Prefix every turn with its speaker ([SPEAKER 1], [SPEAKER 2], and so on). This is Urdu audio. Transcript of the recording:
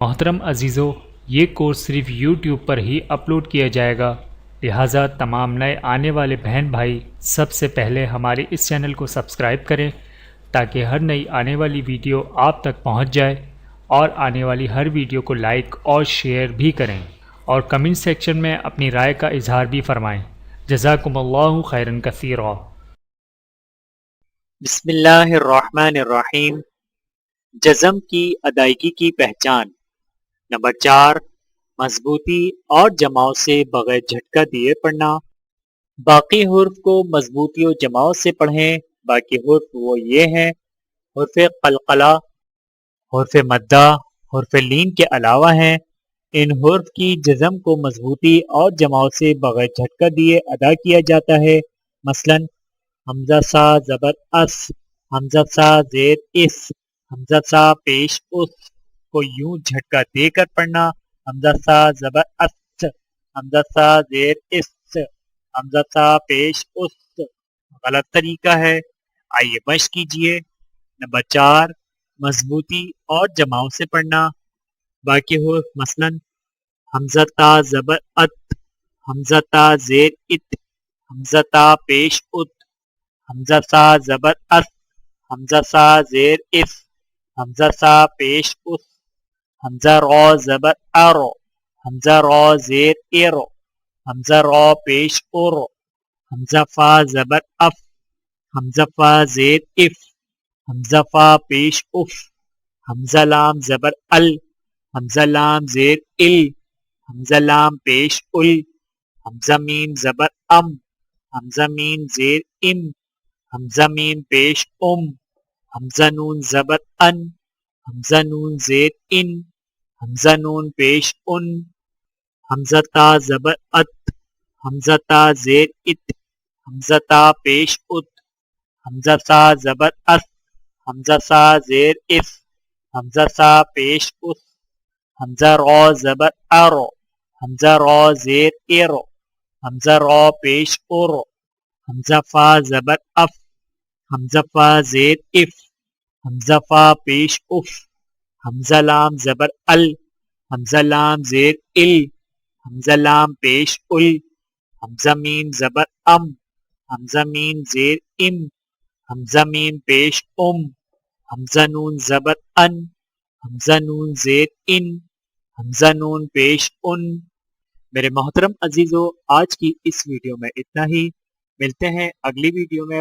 [SPEAKER 1] محترم عزیزو، یہ کورس صرف یوٹیوب پر ہی اپلوڈ کیا جائے گا، لہٰذا تمام نئے آنے والے بہن بھائی سب سے پہلے ہمارے اس چینل کو سبسکرائب کریں تاکہ ہر نئی آنے والی ویڈیو آپ تک پہنچ جائے، اور آنے والی ہر ویڈیو کو لائک اور شیئر بھی کریں، اور کمنٹ سیکشن میں اپنی رائے کا اظہار بھی فرمائیں۔ جزاکم اللہ خیرن کثیرا۔
[SPEAKER 2] بسم اللہ الرحمن الرحیم۔ جزم کی ادائیگی کی پہچان۔ نمبر 4، مضبوطی اور جماؤ سے بغیر جھٹکا دیے پڑھنا۔ باقی حروف کو مضبوطی و جماؤ سے پڑھیں۔ باقی حروف وہ یہ ہیں: حرف قلقلہ، حرف مدہ، حرف لین کے علاوہ ہیں۔ ان حروف کی جزم کو مضبوطی اور جماؤ سے بغیر جھٹکا دیے ادا کیا جاتا ہے۔ مثلاً حمزہ سا زبر اس، حمزہ سا زیر اس، حمزہ سا پیش اس کو یوں جھٹکا دے کر پڑھنا: حمزہ سا زبر اس، حمزہ سا زیر اس، حمزہ سا پیش اس۔ غلط طریقہ ہے، آئیے مشق کیجئے۔ نمبر 4، مضبوطی اور جماؤ سے پڑھنا۔ باقی حروف مثلاً حمزہ تا زبر ات، حمزہ تا زیر ات، حمزہ تا پیش ات، حمزہ سا زبر اس، حمزہ سا زیر اس، حمزہ سا پیش اس، حمزہ را زبر ارو، حمزہ را زیر ایرو، حمزہ را پیش اورو، حمزہ فا زبر اف، حمزہ فا زیر اف، حمزہ فا پیش اف، حمزہ لام زبر ال، حمزہ لام زیر ال، حمزہ لام پیش ال، حمزہ میم زبر ام، حمزہ میم زیر ام، حمزہ میم پیش حمزہ نون زبر ان، حمزہ نون زیر ان، حمزہ نون پیش ان، حمزہ تا زبر ات، حمزہ تا زیر ات، حمزہ تا پیش ات، حمزہ سا زبر اس، حمزہ سا زیر اس، حمزہ سا پیش اس، حمزہ را زبر ارو، حمزہ را زیر ایرو، حمزہ را پیش اورو، حمزہ فا زبر اف، حمزہ فا زیر اف، حمزہ فا پیش اف، حمزہ لام زبر ال، حمزہ لام زیر ال، حمزہ لام پیش ال، حمزہ میم زبر ام، حمزہ میم زیر ام، حمزہ میم پیش حمزہ نون زبر ان، حمزہ نون زیر ان، حمزہ نون پیش ان۔ میرے محترم عزیزو، آج کی اس ویڈیو میں اتنا ہی، ملتے ہیں اگلی ویڈیو میں۔